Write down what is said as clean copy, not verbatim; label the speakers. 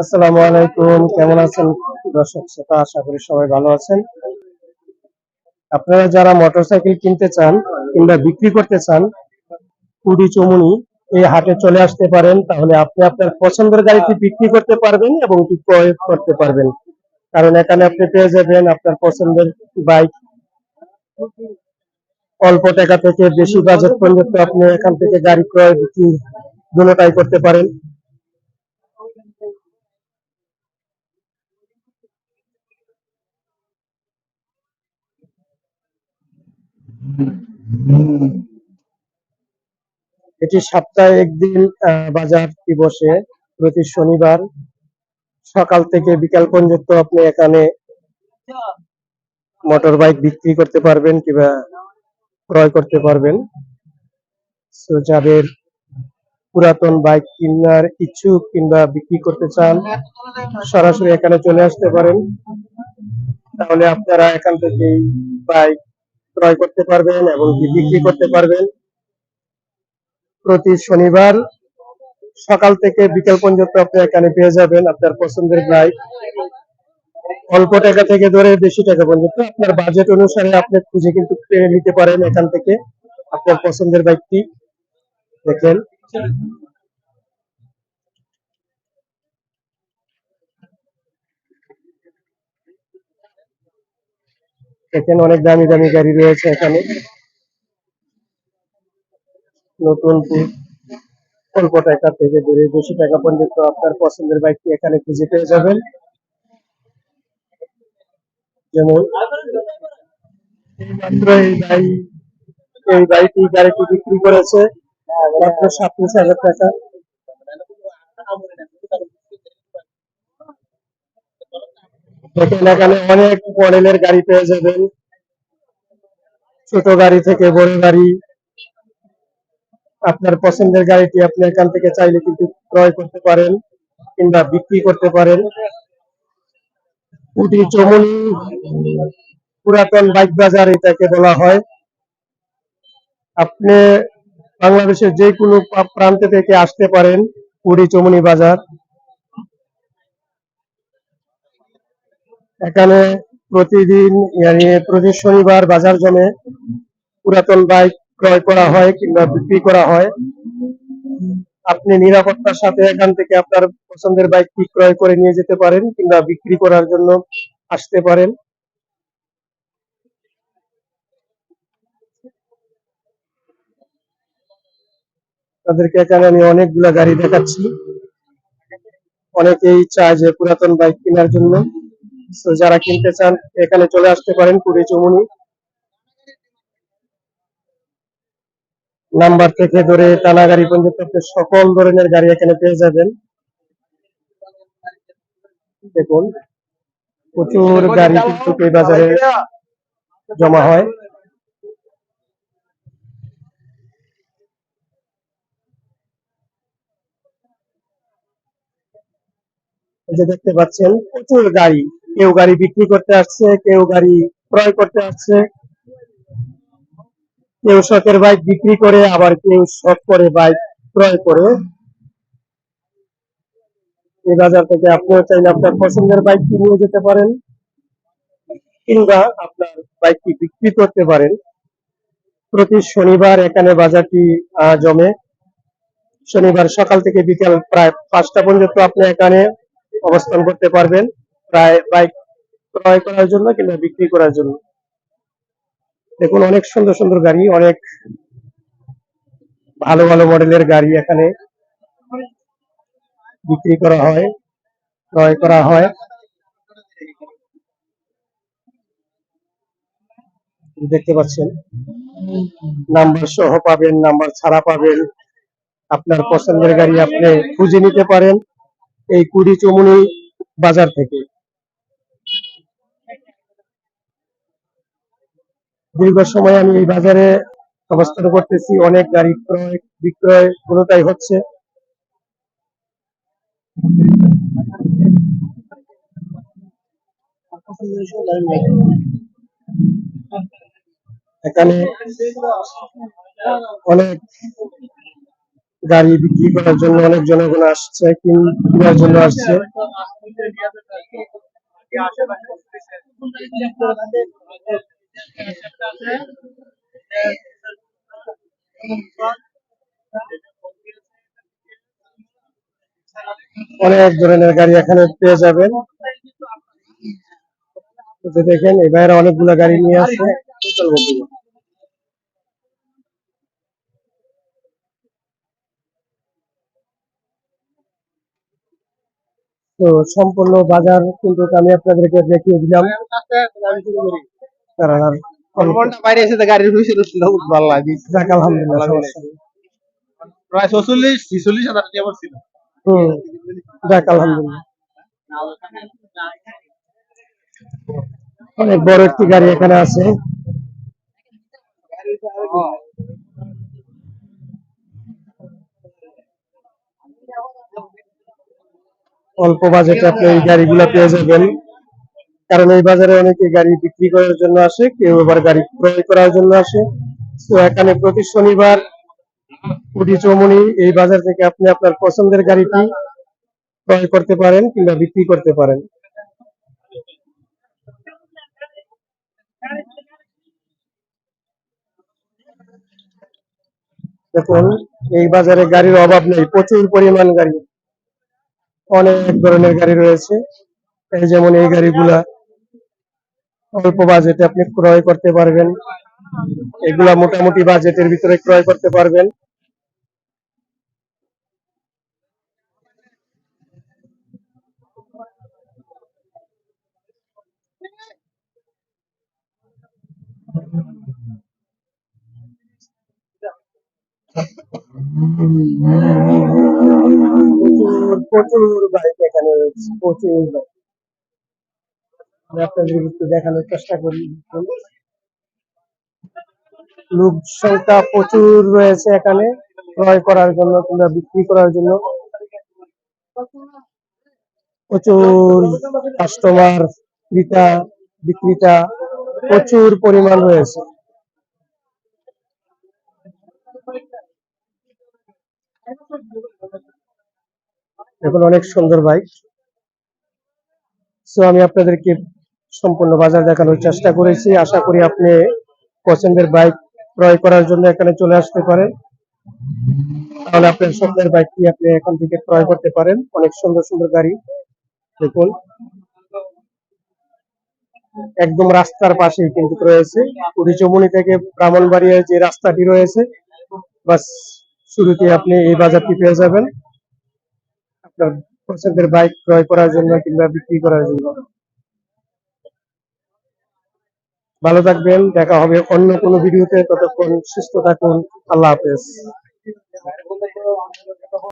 Speaker 1: আসসালামু আলাইকুম, কেমন আছেন দর্শক শ্রোতা? আশা করি সবাই ভালো আছেন। আপনারা যারা মোটরসাইকেল কিনতে চান কিংবা বিক্রি করতে চান, কুড়ি চমুনি এই হাটে চলে আসতে পারেন। তাহলে আপনি আপনার পছন্দের গাড়িটি বিক্রি করতে পারবেন এবং কি ক্রয় করতে পারবেন। কারণ এখানে আপনি পেয়ে যাবেন আপনার পছন্দের বাইক অল্প টাকা থেকে বেশি বাজেট পর্যন্ত। আপনি এখান থেকে গাড়ি ক্রয় বিক্রি দুটোটাই করতে পারেন। এটি সপ্তাহে একদিন বাজারটি বসে প্রতি শনিবার সকাল থেকে বিকাল পর্যন্ত। আপনি এখানে মোটর বাইক বিক্রি করতে পারবেন কিংবা ক্রয় করতে পারবেন। তো যাদের পুরাতন বাইক কেনার ইচ্ছুক কিংবা বিক্রি করতে চান, সরাসরি এখানে চলে আসতে পারেন। তাহলে আপনারা এখান থেকেই বাইক ক্রয় করতে পারবেন এবং বিক্রি করতে পারবেন। প্রতি শনিবার সকাল থেকে বিকাল পর্যন্ত আপনি এখানে পেয়ে যাবেন আপনার পছন্দের বাইক অল্প টাকা থেকে ধরে বেশি টাকা পর্যন্ত। আপনার বাজেট অনুসারে আপনি খুঁজে কিন্তু কিনে নিতে পারেন এখান থেকে আপনার পছন্দের বাইকটি। দেখেন, এখানে অনেক দামি দামি গাড়ি রয়েছে এখানে। নতুন অল্প টাকা থেকে ধরে বেশি টাকা পর্যন্ত আপনার পছন্দের বাইকটি এখানে খুঁজে পেয়ে যাবেন। যেমন মাত্র এই বাইকটি গাড়িটি বিক্রি করেছে মাত্র 37,000 টাকা। দেখেন, এখানে অনেক মডেলের গাড়ি পেয়ে যাবেন, ছোট গাড়ি থেকে বড় গাড়ি। আপনার পছন্দের গাড়িটি আপনি এখান থেকে চাইলে কিন্তু ক্রয় করতে পারেন কিংবা বিক্রি করতে পারেন। উটি চমুনি পুরাতন বাইক বাজার এটাকে বলা হয়। আপনি বাংলাদেশের যে কোনো প্রান্ত থেকে আসতে পারেন উটি চমুনি বাজার। এখানে প্রতিদিন প্রতি শনিবার বাজার জমে। পুরাতন বাইক ক্রয় করা হয় কিংবা বিক্রি করা হয়। আপনি নিরাপত্তার সাথে এখান থেকে আপনার পছন্দের বাইকটি ক্রয় করে নিয়ে যেতে পারেন কিংবা বিক্রি করার জন্য আসতে পারেন। তাদেরকে এখানে আমি অনেকগুলা গাড়ি দেখাচ্ছি। অনেকেই চায় যে পুরাতন বাইক কেনার জন্য। তো যারা কিনতে চান এখানে চলে আসতে পারেন কুড়ি চমুনি। নাম্বার থেকে ধরে টানা গাড়ি পর্যন্ত আপনি সকল ধরনের গাড়ি এখানে পেয়ে যাবেন। দেখুন, প্রচুর গাড়ি কিন্তু এই বাজারে জমা হয়। এই যে দেখতে পাচ্ছেন প্রচুর গাড়ি, কেউ গাড়ি বিক্রি করতে আসছে, কেউ গাড়ি ক্রয় করতে আসছে। কেউ শখের বাইক বিক্রি করে, আবার কেউ শখ করে বাইক ক্রয় করে। এই বাজার থেকে আপনিও চাইলে আপনার পছন্দের বাইকটি নিয়ে যেতে পারেন কিংবা আপনার বাইকটি বিক্রি করতে পারেন। প্রতি শনিবার এখানে বাজারটি জমে। শনিবার সকাল থেকে বিকাল প্রায় 5টা পর্যন্ত আপনি এখানে অবস্থান করতে পারবেন, প্রায় বাইক ক্রয় করার জন্য কিংবা বিক্রি করার জন্য। দেখুন, অনেক সুন্দর সুন্দর গাড়ি, অনেক ভালো ভালো মডেলের গাড়ি এখানে বিক্রি করা হয়, ক্রয় করা হয়। দেখতে পাচ্ছেন, নাম্বার সহ পাবেন, নাম্বার ছাড়া পাবেন। আপনার পছন্দের গাড়ি আপনি খুঁজে নিতে পারেন এই কুড়ি চমুনি বাজার থেকে। দীর্ঘ সময় আমি এই বাজারে অবস্থান করতেছি, অনেক গাড়ি ক্রয় বিক্রয় কোনোটাই হচ্ছে। এখানে অনেক গাড়ি বিক্রি করার জন্য অনেক জনগণ আসছে, কেনার জন্য আসছে। অনেক ধরনের গাড়ি এখানে পেয়ে যাবেন। এই যে দেখেন এই ভাইয়েরা অনেকগুলো গাড়ি নিয়ে আসছে। তো সম্পূর্ণ বাজার কিন্তু আমি আপনাদেরকে দেখিয়ে দিলাম। কারণ আর
Speaker 2: বাইরে এসে গাড়ির ভালো লাগে।
Speaker 1: যাক আলহামদুলিল্লাহ, সমস্যা নেই।
Speaker 2: প্রায় 46-46 হাজার টাকা ছিল।
Speaker 1: যাক আলহামদুলিল্লাহ। অনেক বড় একটি গাড়ি এখানে আছে। অল্প বাজেটে আপনি এই গাড়িগুলো পেয়ে যাবেন। কারণ এই বাজারে অনেকে গাড়ি বিক্রি করার জন্য আসে, কেউ আবার গাড়ি ক্রয় করার জন্য আসে। তো এখানে প্রতি শনিবার কুটি চৌমুহনী এই বাজার থেকে আপনি আপনার পছন্দের গাড়িটি ক্রয় করতে পারেন কিংবা বিক্রি করতে পারেন। দেখুন এই বাজারে গাড়ির অভাব নেই, প্রচুর পরিমাণ গাড়ি, অনেক ধরনের গাড়ি রয়েছে। এই যেমন এই গাড়িগুলা অল্প বাজেটে আপনি ক্রয় করতে পারবেন, এগুলা মোটামুটি বাজেটের ভিতরে ক্রয় করতে পারবেন। প্রচুর বাইক এখানে রয়েছে, প্রচুর বাইক। আমি আপনাদের একটু দেখানোর চেষ্টা করি। লোক সংখ্যা প্রচুর রয়েছে এখানে ক্রয় করার জন্য কিংবা বিক্রি করার জন্য। প্রচুর কাস্টমার, ক্রেতা বিক্রেতা প্রচুর পরিমাণ রয়েছে। এখন অনেক সুন্দর বাইক। সো আমি আপনাদেরকে সম্পূর্ণ বাজার দেখানোর চেষ্টা করেছি। আশা করি আপনি পছন্দের বাইক ক্রয় করার জন্য এখানে চলে আসতে পারেন। তাহলে আপনার স্বপ্নের বাইকটি আপনি এখান থেকে ক্রয় করতে পারেন। অনেক সুন্দর সুন্দর গাড়ি দেখুন, একদম রাস্তার পাশেই কিন্তু রয়েছে। কুড়ি চৌমুহনী থেকে ব্রাহ্মণবাড়িয়ার যে রাস্তাটি রয়েছে, বাস শুরুতে আপনি এই বাজারটি পেয়ে যাবেন আপনার পছন্দের বাইক ক্রয় করার জন্য কিংবা বিক্রি করার জন্য। ভালো থাকবেন, দেখা হবে অন্য কোনো ভিডিওতে। ততক্ষণ সুস্থ থাকুন, আল্লাহ হাফেজ।